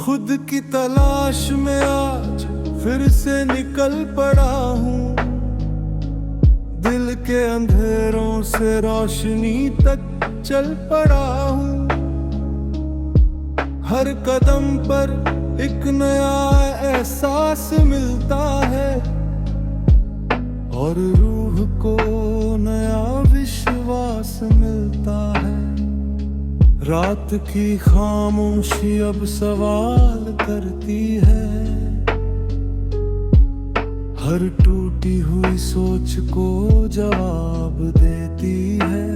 खुद की तलाश में आज फिर से निकल पड़ा हूँ। दिल के अंधेरों से रोशनी तक चल पड़ा हूँ। हर कदम पर एक नया एहसास मिलता है और रूह को नया विश्वास मिलता है। रात की खामोशी अब सवाल करती है, हर टूटी हुई सोच को जवाब देती है।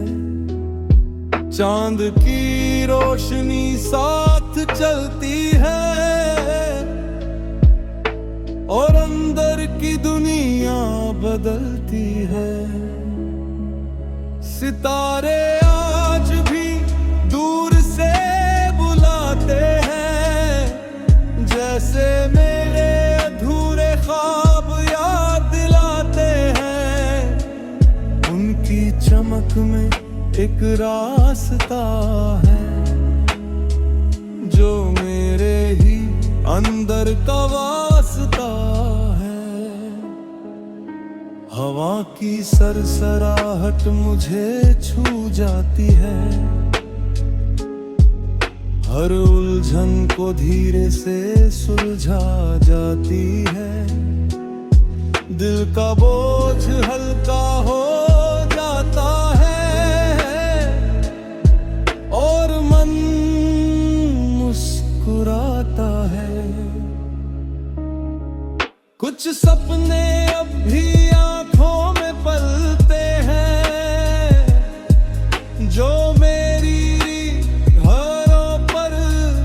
चांद की रोशनी साथ चलती है और अंदर की दुनिया बदलती है। सितारे आज भी दूर से बुलाते हैं, जैसे मेरे अधूरे ख्वाब याद दिलाते हैं। उनकी चमक में एक रास्ता है जो मेरे ही अंदर का वास्ता है। हवा की सरसराहट मुझे छू जाती है, हर उलझन को धीरे से सुलझा जाती है। दिल का बोझ हल्का हो जाता है और मन मुस्कुराता है। कुछ सपने अब भी आंखों में पलते हैं, जो मेरी राहों पर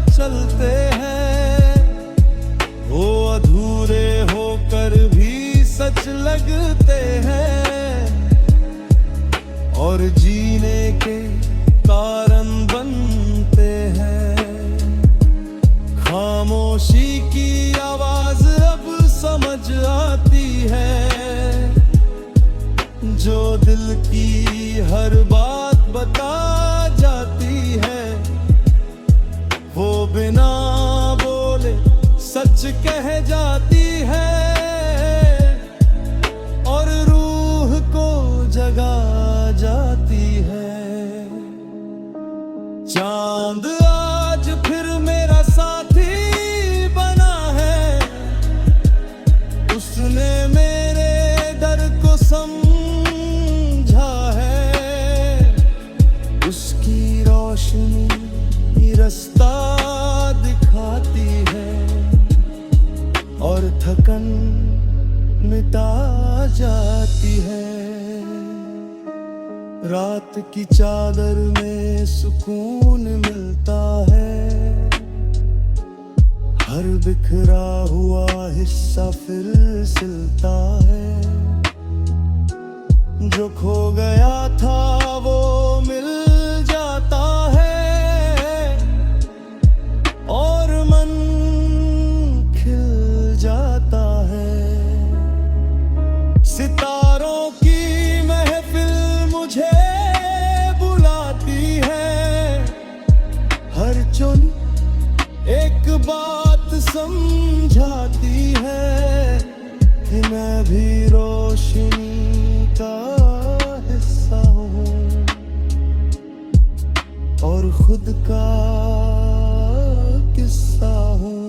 चलते हैं। वो अधूरे होकर भी सच लगते हैं और जीने के कारण बनते हैं। खामोशी की आवाज अब समझ आती है, जो दिल की हर बात बता जाती है। वो बिना बोले सच कह जाती है और रूह को जगा जाती है। चांद आज फिर मेरा साथी बना है, उसने मेरे दर्द को समझा है। उसकी रोशनी रास्ता दिखाती है और थकन मिटा जाती है। रात की चादर में सुकून मिलता है, हर बिखरा हुआ हिस्सा फिर सिलता है। जो खो गया था वो मिल जाता है और मन खिल जाता है। सितारों की महफिल मुझे बुलाती है, हर चुन एक बात समझाती है कि मैं भी रोशनी का हिस्सा हूँ और खुद का किस्सा हूँ।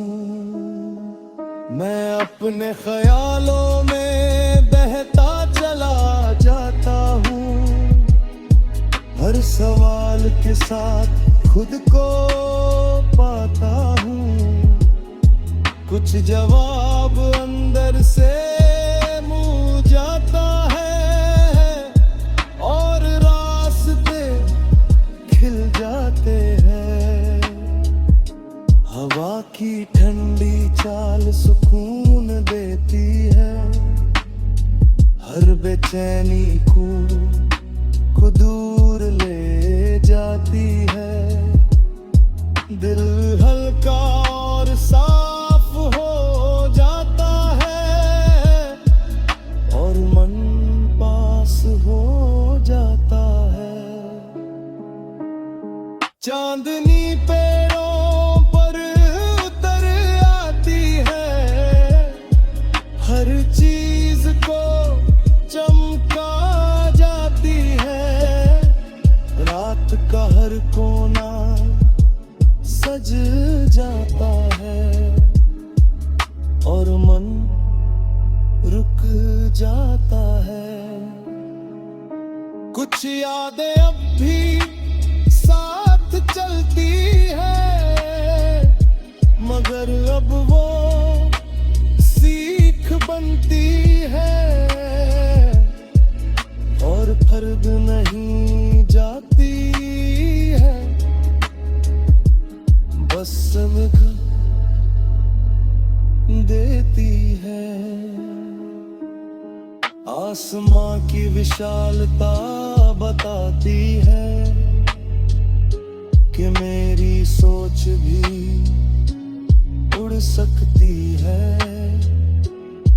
मैं अपने ख्यालों में बहता चला जाता हूँ, हर सवाल के साथ खुद को पाता हूँ। कुछ जवाब अंदर से मुँह जाता है और रास्ते खिल जाते हैं। हवा की ठंडी चाल सुकून देती है, हर बेचैनी को दूर ले जाती है। दिल हल्का और साफ हो जाता है और मन पास हो जाता है। चांदनी पेड़ों पर उतर और मन रुक जाता है। कुछ यादें अब भी साथ चलती है, मगर अब वो सीख बनती है और फर्क नहीं जाती है, बस समझ देती है। आसमां की विशालता बताती है कि मेरी सोच भी उड़ सकती है।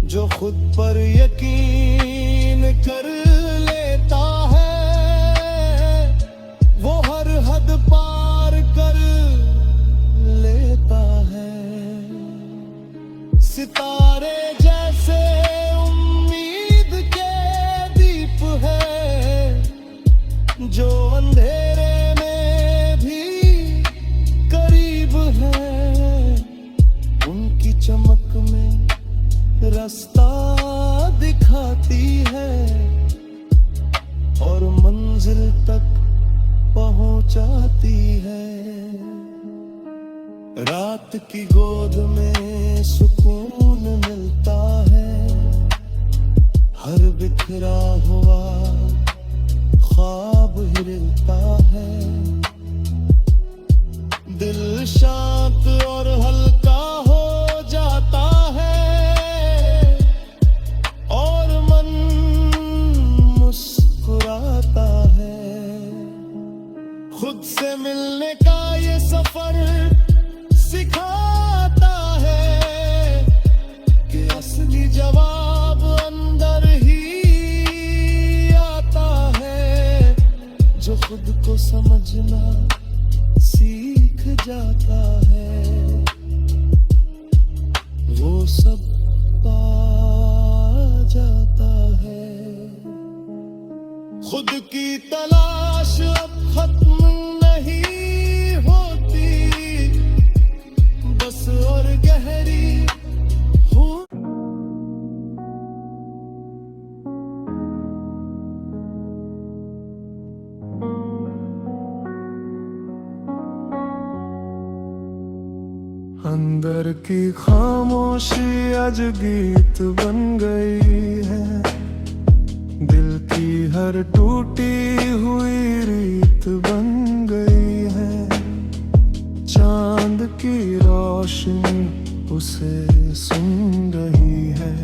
जो खुद पर यकीन कर लेता है, वो हर हद पार कर लेता है। सितारे जैसे उम्मीद के दीप है, जो अंधेरे में भी करीब है। उनकी चमक में रास्ता दिखाती है और मंजिल तक पहुंचाती है। रात की गोद में सुकून मिलता है, हर बिखरा हुआ ख्वाब हिलता है। दिल शांत और हल्का हो जाता है और मन मुस्कुराता है। खुद से मिलने का ये सफर सिखाता है कि असली जवाब अंदर ही आता है। जो खुद को समझना सीख जाता है, वो सब पा जाता है। खुद की तलाश अब खत्म नहीं होती, बस और गहरी हो। अंदर की खामोशी आज गीत बन गई है, दिल की हर टूटी हुई रीत बन गई है। चांद की रोशनी उसे सुन रही है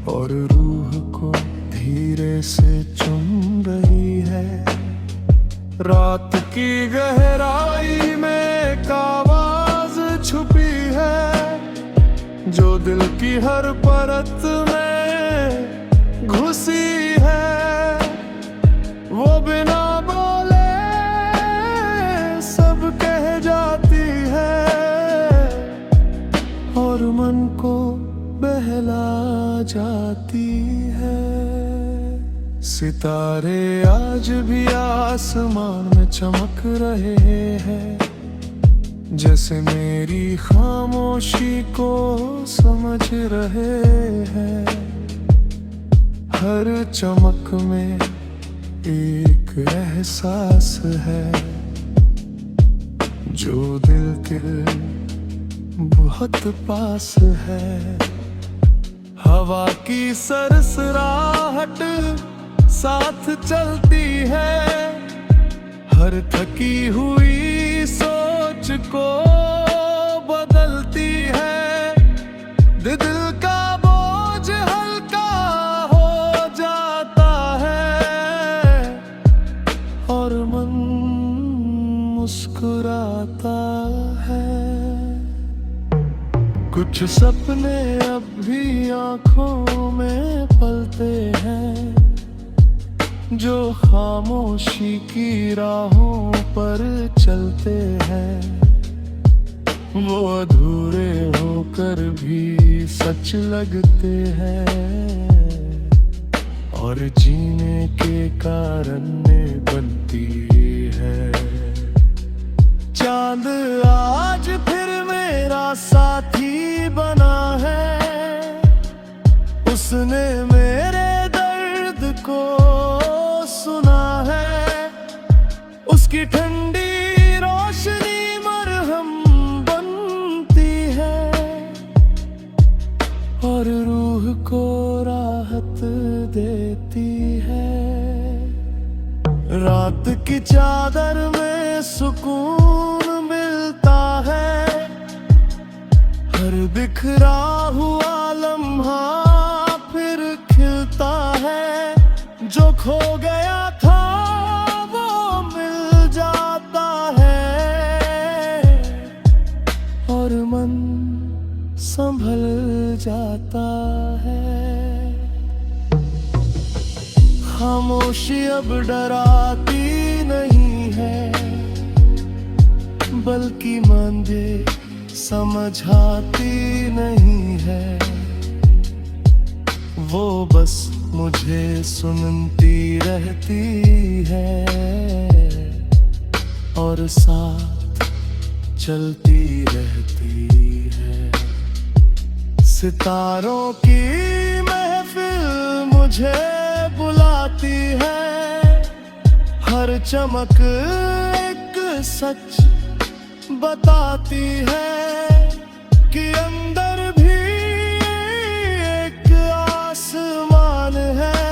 और रूह को धीरे से चुम रही है। रात की गहराई में एक आवाज छुपी है, जो दिल की हर परत में घुसी है। वो बिना बोले सब कह जाती है और मन को बहला जाती है। सितारे आज भी आसमान में चमक रहे हैं, जैसे मेरी खामोशी को समझ रहे हैं। हर चमक में एक एहसास है, जो दिल के बहुत पास है। हवा की सरसराहट साथ चलती है, हर थकी हुई सोच को बदलती है। दिल का बोझ हल्का हो जाता है और मन मुस्कुराता है। कुछ सपने अब भी आंखों में पलते हैं, जो खामोशी की राहों पर चलते हैं। वो अधूरे होकर भी सच लगते हैं और जीने के कारण बनती है। चांद आज फिर मेरा साथी ही बना है। उसने मेरे दर्द को सुना है, उसकी ठंडी रोशनी मरहम बनती है और रूह को राहत देती है। रात की चादर में सुकून मिलता है, हर बिखरा हुआ लम्हा फिर खिलता है। जो खो गया था वो मिल जाता है और मन संभल जाता है। खामोशी अब डराती नहीं है, बल्कि मंदिर समझाती नहीं है। वो बस मुझे सुनती रहती है और साथ चलती रहती है। सितारों की महफिल मुझे बुलाती है, हर चमक एक सच बताती है कि अंदर भी एक आसमान है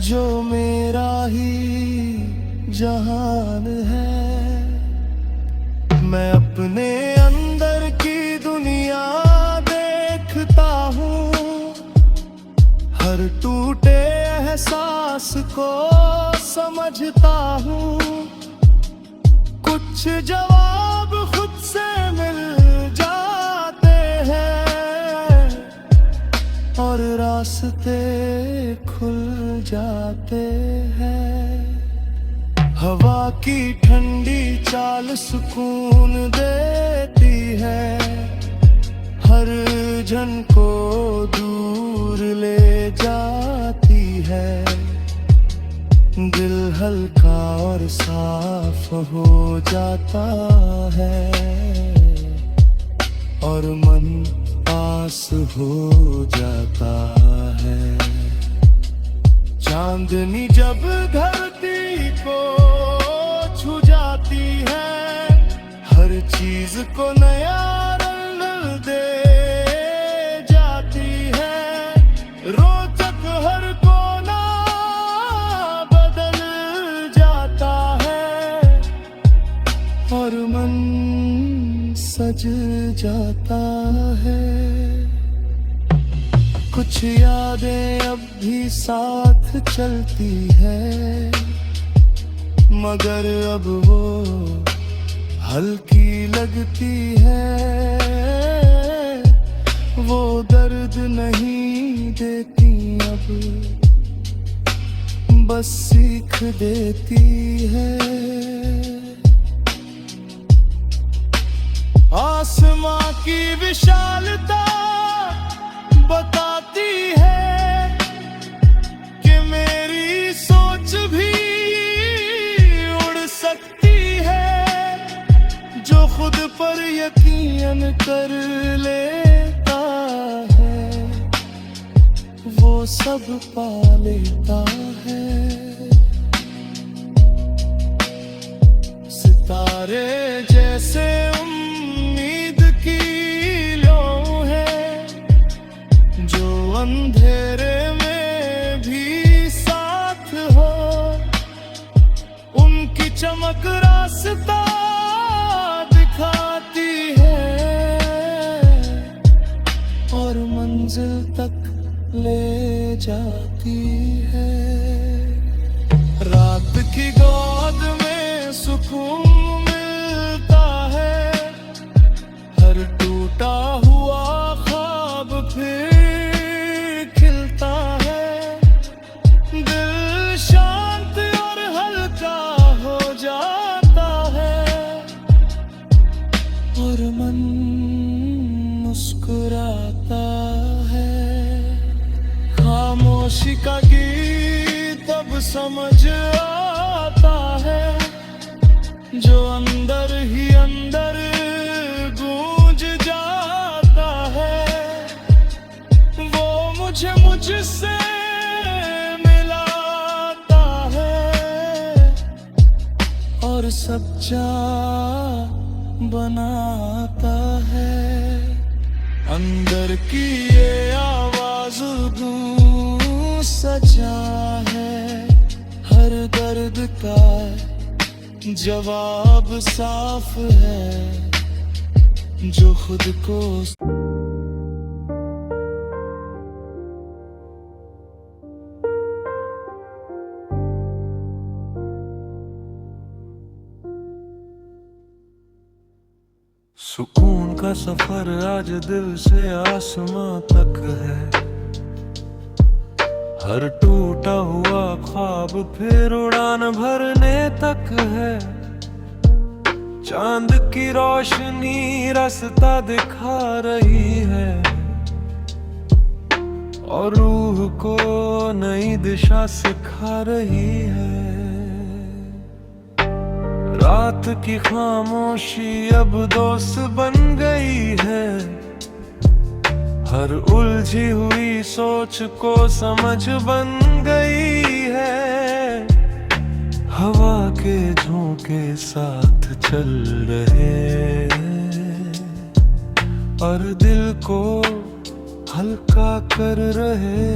जो मेरा ही जहान है। मैं अपने अंदर की दुनिया देखता हूँ, हर टूटे एहसास को समझता हूँ। कुछ जवाब खुद से मिल जाते हैं और रास्ते खुल जाते हैं। हवा की ठंडी चाल सुकून देती है, हर जन को दूर ले जाती है। दिल हल्का और साफ हो जाता है और मन पास हो जाता है। चांदनी जब धरती को छू जाती है, हर चीज को नया रंग दे जाती है। रोचक हर कोना बदल जाता है और मन सज जाता है। कुछ यादें अब भी साथ चलती है, मगर अब वो हल्की लगती है। वो दर्द नहीं देती अब, बस सीख देती है। आसमां की विशालता बताती है कि मेरी सोच भी उड़ सकती है। जो खुद पर यकीन कर लेता है वो सब पा लेता है। सितारे जैसे उम्मीद की लो है, जो अंधेरे में भी साथ हो। उनकी चमक रास्ता दिखाती है और मंजिल तक ले जाती है। रात की गोद में सुकून मिलता है, हर टूटा हुआ ख्वाब फिर खिलता है। दिल शांत और हल्का हो जाता है और मन मुस्कुराता है। खामोशी का गीत अब समझ आता है, जो अंदर ही अंदर गूंज सच्चा बनाता है। अंदर की ये आवाज गूंज सजा है, हर दर्द का जवाब साफ है जो खुद को। सुकून का सफर आज दिल से आसमां तक है, हर टूटा हुआ ख्वाब फिर उड़ान भरने तक है। चांद की रोशनी रास्ता दिखा रही है और रूह को नई दिशा सिखा रही है। रात की खामोशी अब दोस्त बन गई है, हर उलझी हुई सोच को समझ बन गई है। हवा के झोंके साथ चल रहे और दिल को हल्का कर रहे।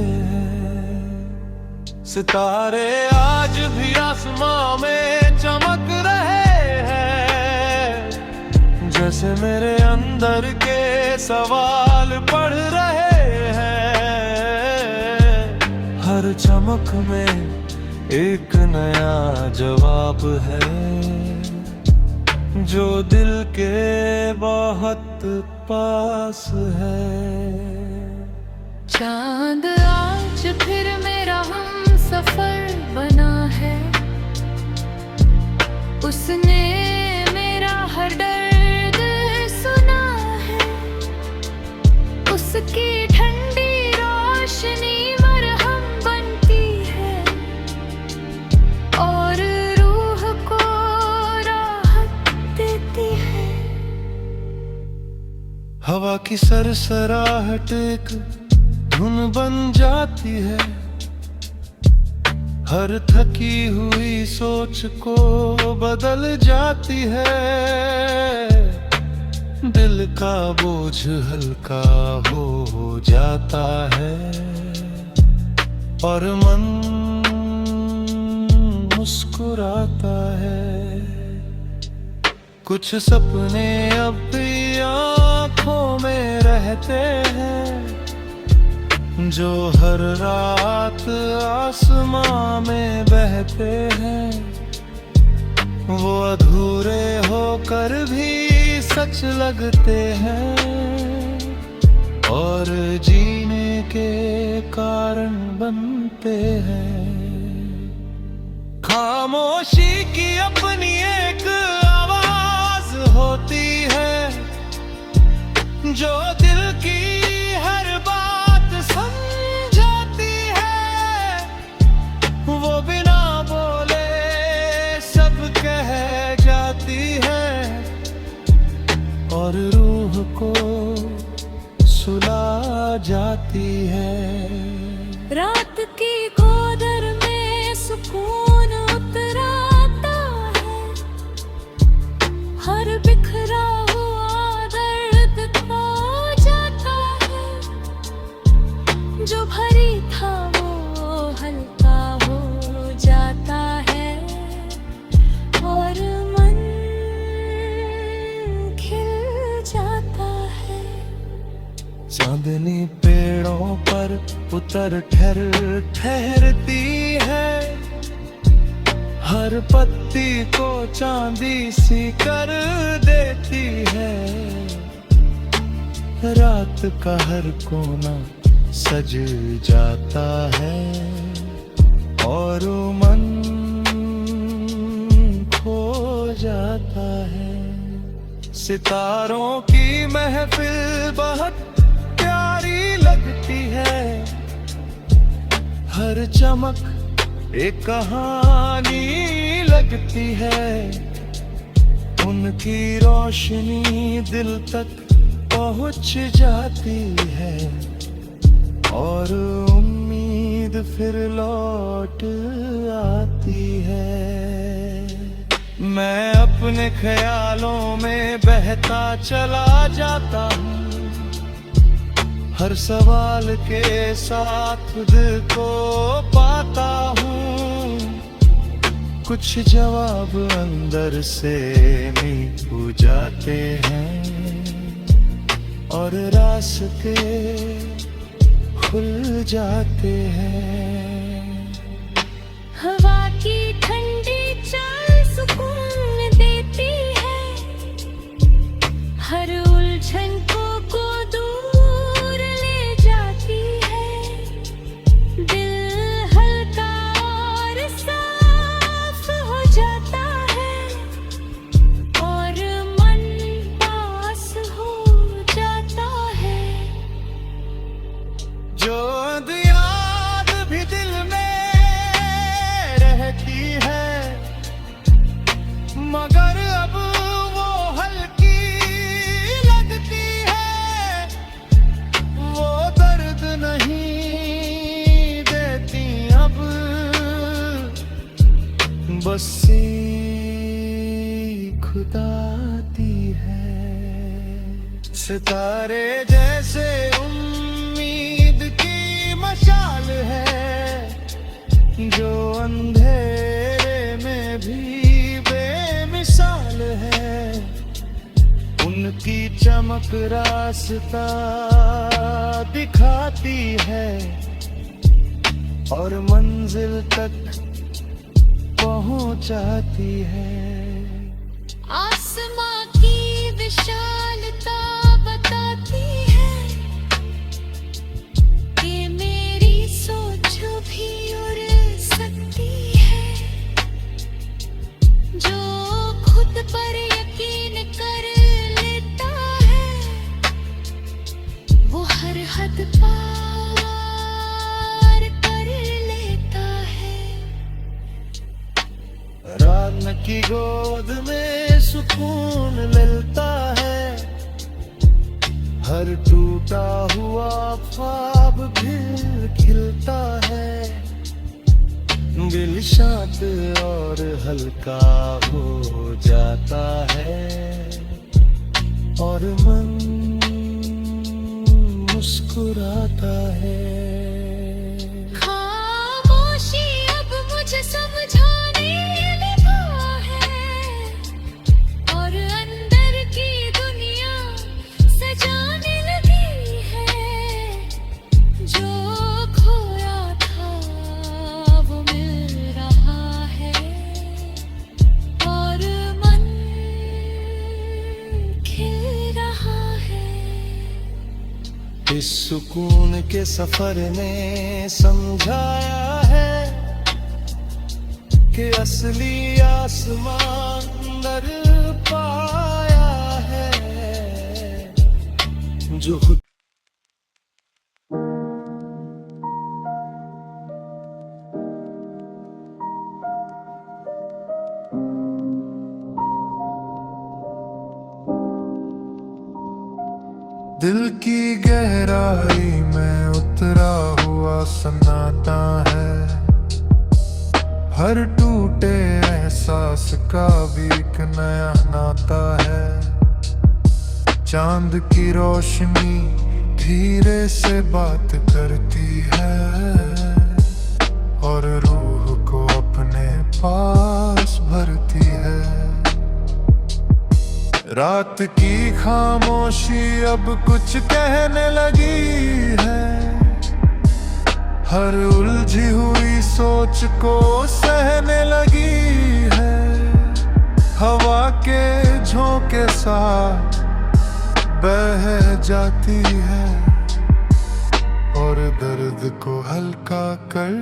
सितारे आज भी आसमां में चमक रहे हैं, जैसे मेरे अंदर के सवाल पढ़ रहे हैं। हर चमक में एक नया जवाब है जो दिल के बहुत पास है। चांद आज फिर मेरा हम सफर बना है, उसने मेरा हर दर्द सुना है। उसकी ठंडी रोशनी मरहम बनती है और रूह को राहत देती है। हवा की सरसराहट एक धुन बन जाती है, हर थकी हुई सोच को बदल जाती है। दिल का बोझ हल्का हो जाता है और मन मुस्कुराता है। कुछ सपने अब भी आँखों में रहते हैं जो हर रात आसमां में बहते हैं। वो अधूरे होकर भी सच लगते हैं और जीने के कारण बनते हैं। खामोशी की अपनी एक आवाज होती है जो दिल की हर बात समझाती है। वो बिना बोले सब कह जाती है और रूह को सुला जाती है। रात की गोदर में सुकून उतराता है, हर बिखरा हुआ दर्द खो जाता है। जो भरी था वो हल्का हो जाता है और मन खिल जाता है। चांदनी पेड़ों पर उतर ठहरती है, हर पत्ती को चांदी सी कर देती है। रात का हर कोना सज जाता है और मन खो जाता है। सितारों की महफिल बहुत प्यारी लगती है, हर चमक एक कहानी लगती है। उनकी रोशनी दिल तक पहुंच जाती है और उम्मीद फिर लौट आती है। मैं अपने ख्यालों में बहता चला जाता हूँ, हर सवाल के साथ दिल को पाता हूँ। कुछ जवाब अंदर से मिल हो जाते हैं और रास्ते खुल जाते हैं। हवा की ठंडी चाल सुकून देती है, हर उलझन को दूर ले जाती है। दिल हल्का और साफ हो जाता है और मन पास हो जाता है। जो याद भी दिल में रहती है, मगर अब वो हल्की लगती है। वो दर्द नहीं देती अब, बस खुदाती है। सितारे जैसे उम्मीद की मशाल है, जो अंधेरे में भी बेमिसाल है। उनकी चमक रास्ता दिखाती है और मंजिल तक पहुंचाती है। आसमां की विशालता बताती है कि मेरी सोच भी उड़ सकती है। जो खुद पर यकीन कर लेता है, वो हर हद पार कर लेता है। रात की गोद में सुकून मिलता है, हर टूटा हुआ ख्वाब फिर खिलता है। दिल शांत और हल्का हो जाता है और मन मुस्कुराता है। खामोशी अब मुझे समझाने लगा है और अंदर की दुनिया सजाने लगी है। जो खोया था वो मिल रहा है और मन खिल रहा है। इस सुकून के सफर ने समझाया है कि असली आसमान अंदर पाया है। जो खुद दिल की गहराई में उतरा हुआ सन्नाटा है, हर टूटे एहसास का भी एक नया नाता है। चांद की रोशनी धीरे से बात करती है और रूह को अपने पास भरती है। रात की खामोशी अब कुछ कहने लगी है, हर उलझी हुई सोच को सहने लगी है। हवा के झोंके साथ बह जाती है और दर्द को हल्का कर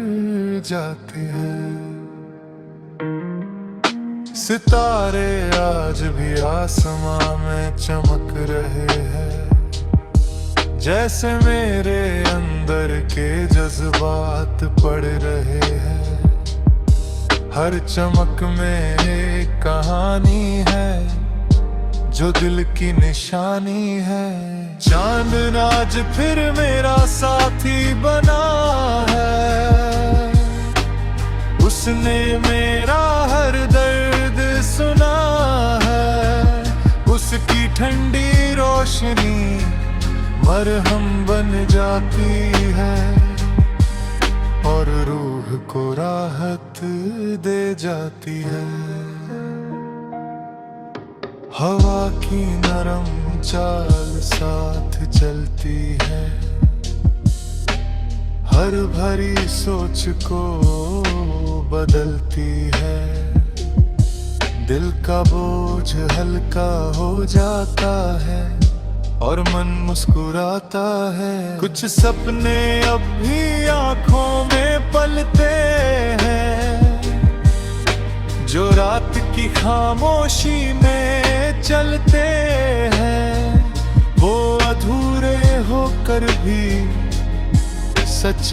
जाती है। सितारे आज भी आसमां में चमक रहे हैं, जैसे मेरे अंदर के जज्बात पढ़ रहे हैं। हर चमक में एक कहानी है जो दिल की निशानी है। चांद आज फिर मेरा साथी बना है, उसने मेरा हर दर्द सुना उसकी ठंडी रोशनी मरहम बन जाती है और रूह को राहत दे जाती है। हवा की नरम चाल साथ चलती है, हर भरी सोच को बदलती है। दिल का बोझ हल्का हो जाता है और मन मुस्कुराता है। कुछ सपने अब भी आंखों में पलते हैं, जो रात की खामोशी में चलते हैं। वो अधूरे होकर भी सच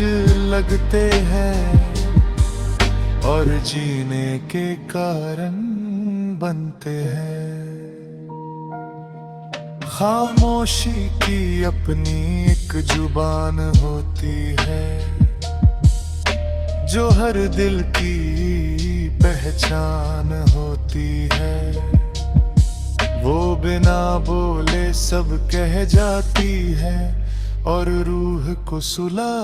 लगते हैं और जीने के कारण बनते हैं। खामोशी की अपनी एक जुबान होती है, जो हर दिल की पहचान होती है। वो बिना बोले सब कह जाती है और रूह को सुला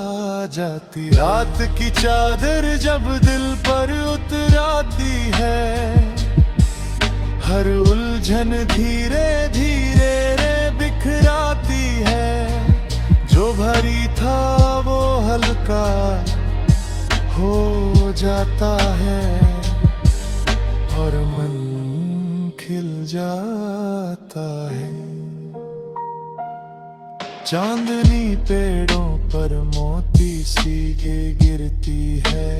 जाती। रात की चादर जब दिल पर उतर आती है, हर उलझन धीरे धीरे बिखराती है। जो भारी था वो हल्का हो जाता है और मन खिल जाता है। चांदनी पेड़ों पर मोती सी गिरती है,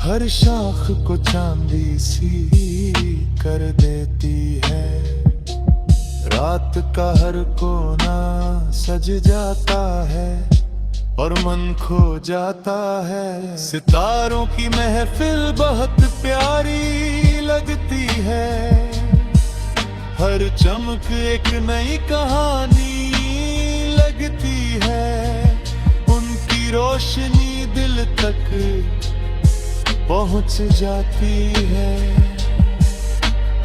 हर शाख को चांदी सी कर देती है। रात का हर कोना सज जाता है और मन खो जाता है। सितारों की महफिल बहुत प्यारी लगती है, हर चमक एक नई कहानी लगती है। उनकी रोशनी दिल तक पहुंच जाती है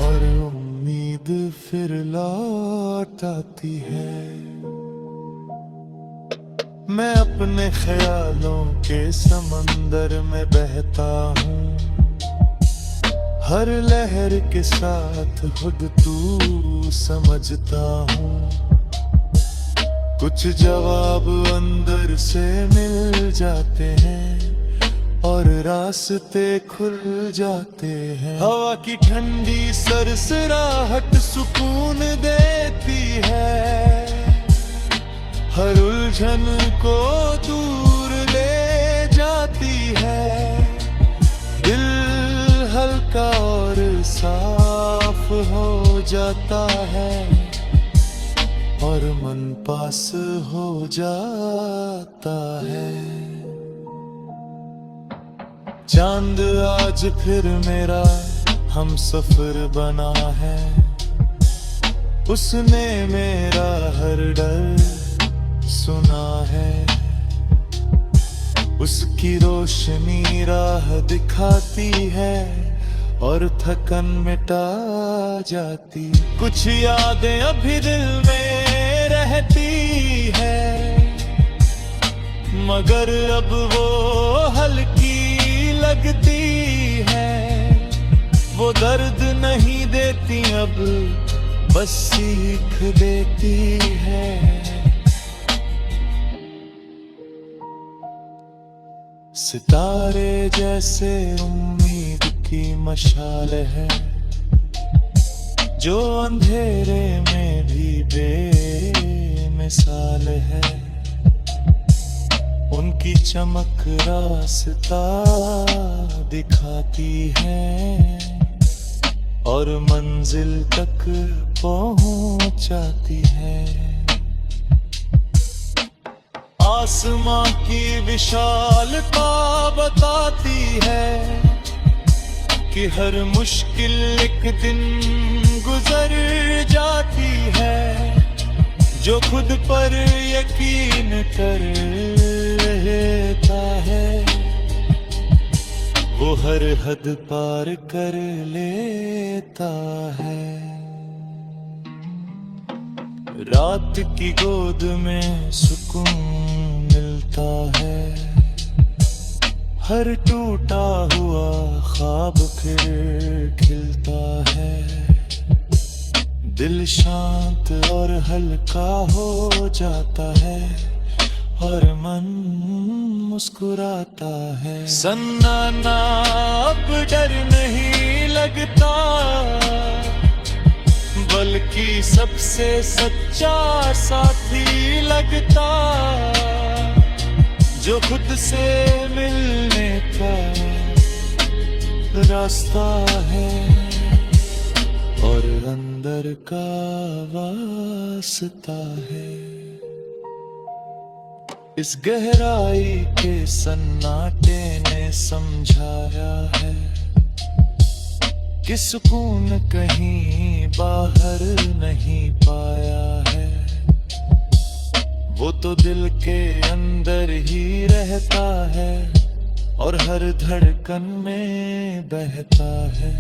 और उम्मीद फिर लौट आती है। मैं अपने ख्यालों के समंदर में बहता हूँ, हर लहर के साथ खुद तू समझता हूँ। कुछ जवाब अंदर से मिल जाते हैं और रास्ते खुल जाते हैं। हवा की ठंडी सरसराहट सुकून देती है, हर उलझन को दूर ले जाती है। दिल हल्का और साफ हो जाता है और मन पास हो जाता है। चांद आज फिर मेरा हम सफर बना है, उसने मेरा हर डर सुना है। उसकी रोशनी राह दिखाती है और थकन मिटा जाती। कुछ यादें अभी दिल में रहती है, मगर अब वो हल्की लगती है। वो दर्द नहीं देती अब, बस सीख देती है। सितारे जैसे उम्मीद की मशाल है, जो अंधेरे में भी बेमिसाल है। उनकी चमक रास्ता दिखाती है और मंजिल तक पहुंचाती है। आसमां की विशालता बताती है कि हर मुश्किल एक दिन गुजर जाती है। जो खुद पर यकीन कर लेता है, वो हर हद पार कर लेता है। रात की गोद में सुकून मिलता है, हर टूटा हुआ ख्वाब फिर खिलता है। दिल शांत और हल्का हो जाता है और मन मुस्कुराता है। सन्नाटा अब डर नहीं लगता, बल्कि सबसे सच्चा साथी लगता, जो खुद से मिलने का रास्ता है और अंदर का वास्ता है। इस गहराई के सन्नाटे ने समझाया है कि सुकून कहीं बाहर नहीं पाया है, वो तो दिल के अंदर ही रहता है और हर धड़कन में बहता है।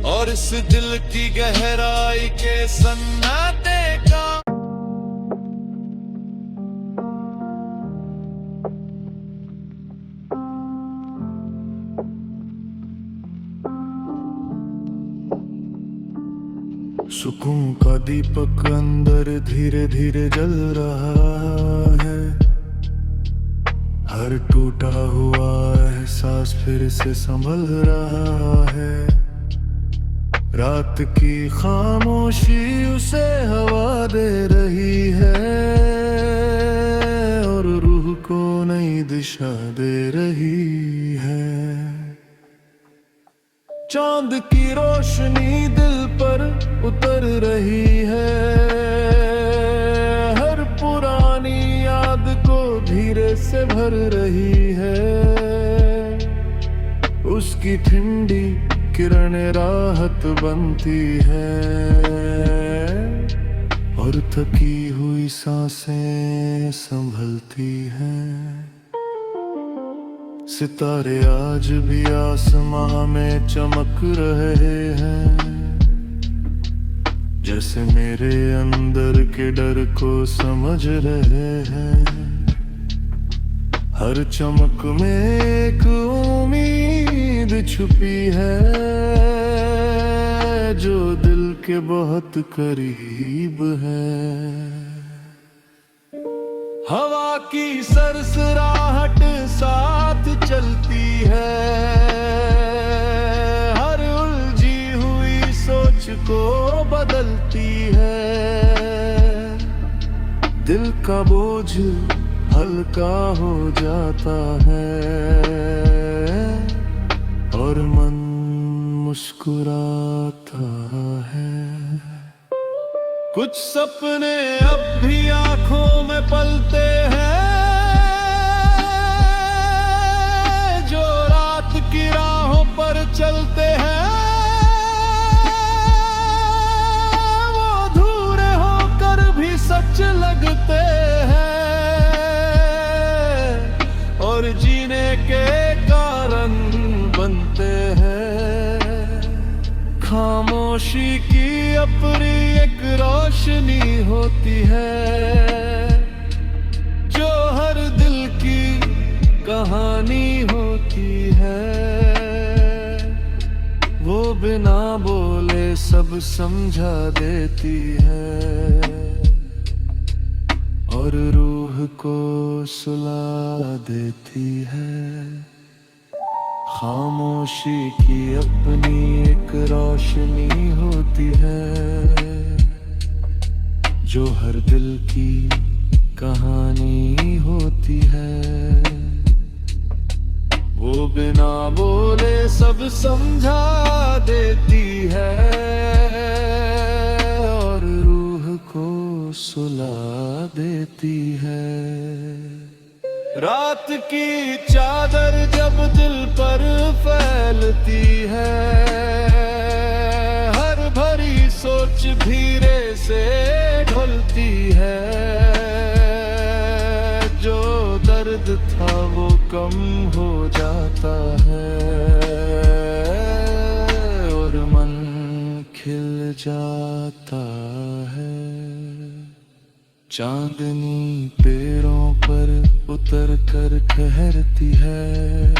और इस दिल की गहराई के सन्नाटे का सुकून का दीपक अंदर धीरे धीरे जल रहा है, हर टूटा हुआ एहसास फिर से संभल रहा है। रात की खामोशी उसे हवा दे रही है और रूह को नई दिशा दे रही है। चांद की रोशनी दिल पर उतर रही है, हर पुरानी याद को धीरे से भर रही है। उसकी ठंडी किरण राहत बनती है और थकी हुई सांसें संभलती हैं। सितारे आज भी आसमां में चमक रहे हैं, जैसे मेरे अंदर के डर को समझ रहे हैं। हर चमक में एक उम्मीद छुपी है, जो दिल के बहुत करीब है। हवा की सरसराहट साथ चलती है, हर उलझी हुई सोच को बदलती है। दिल का बोझ हल्का हो जाता है और मन मुस्कुराता है। कुछ सपने अब भी आंखों में पलते हैं, जो रात की राहों पर चलते हैं। वो अधूरे होकर भी सच लगते हैं और जीने के कारण बनते हैं। खामोशी की अपनी एक रोशनी होती है, जो हर दिल की कहानी होती है। वो बिना बोले सब समझा देती है और रूह को सुला देती है। खामोशी की अपनी एक रोशनी होती है, जो हर दिल की कहानी होती है। वो बिना बोले सब समझा देती है और रूह को सुला देती है। रात की चादर जब दिल पर फैलती है, हर भरी सोच धीरे से ढलती है। जो दर्द था वो कम हो जाता है और मन खिल जाता है। चांदनी पेड़ों पर उतर कर ठहरती है,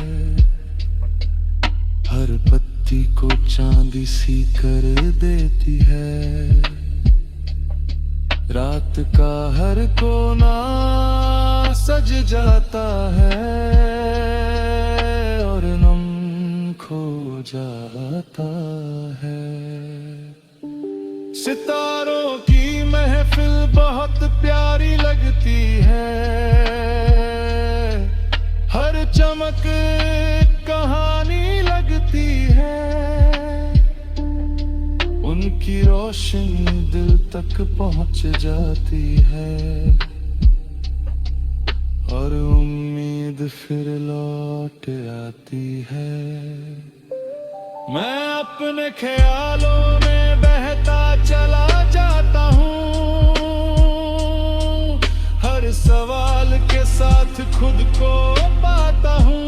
हर पत्ती को चांदी सी कर देती है। रात का हर कोना सज जाता है और नम खो जाता है। सितारों की महफिल बहुत प्यारी लगती है, हर चमक कहानी लगती है। उनकी रोशनी दिल तक पहुंच जाती है और उम्मीद फिर लौट आती है। मैं अपने ख्यालों में बहता चला जाता हूँ, हर सवाल के साथ खुद को पाता हूँ।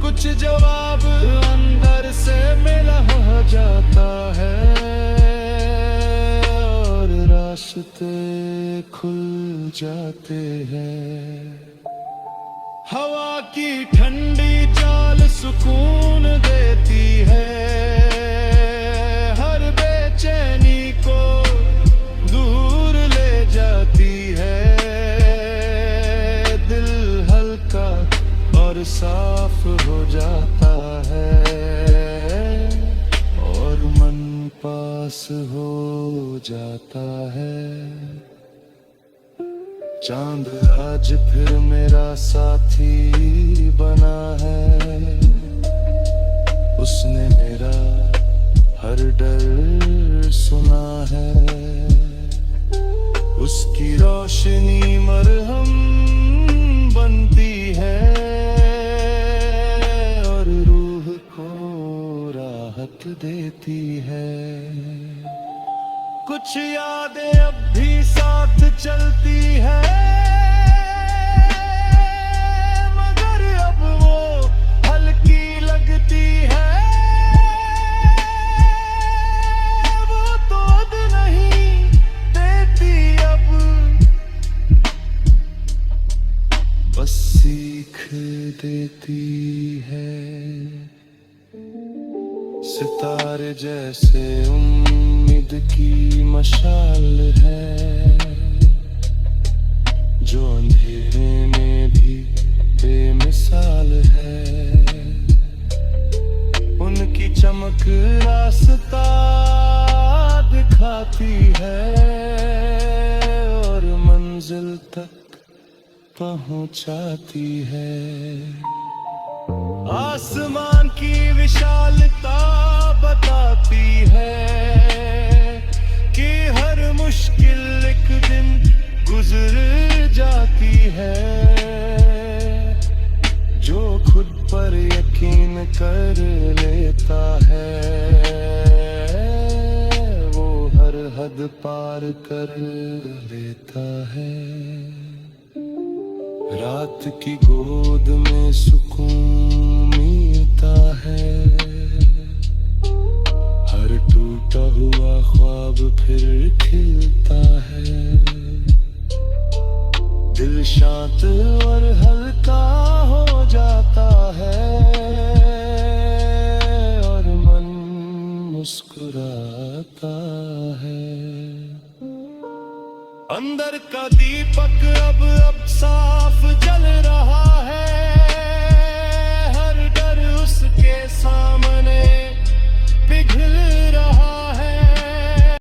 कुछ जवाब अंदर से मिला हो जाता है और रास्ते खुल जाते हैं। हवा की ठंडी चाल सुकून देती है, हर बेचैनी को दूर ले जाती है। दिल हल्का और साफ हो जाता है और मन पास हो जाता है। चांद आज फिर मेरा साथी बना है, उसने मेरा हर डर सुना है। उसकी रोशनी मरहम बनती है और रूह को राहत देती है। कुछ यादें अब भी साथ चलती है, मगर अब वो हल्की लगती है। वो तो अब नहीं देती, अब बस सीख देती है। सितारे जैसे उम्मीद की मशाल है, जो अंधेरे में भी बेमिसाल है। उनकी चमक रास्ता दिखाती है और मंजिल तक पहुंचाती है। आसमान की विशालता बताती है कि हर मुश्किल एक दिन गुजर जाती है। जो खुद पर यकीन कर लेता है, वो हर हद पार कर लेता है। रात की गोद में सुकून मिलता है, हर टूटा हुआ ख्वाब फिर खिलता है। दिल शांत और हल्का हो जाता है और मन मुस्कुराता है। अंदर का दीपक अब साफ जल रहा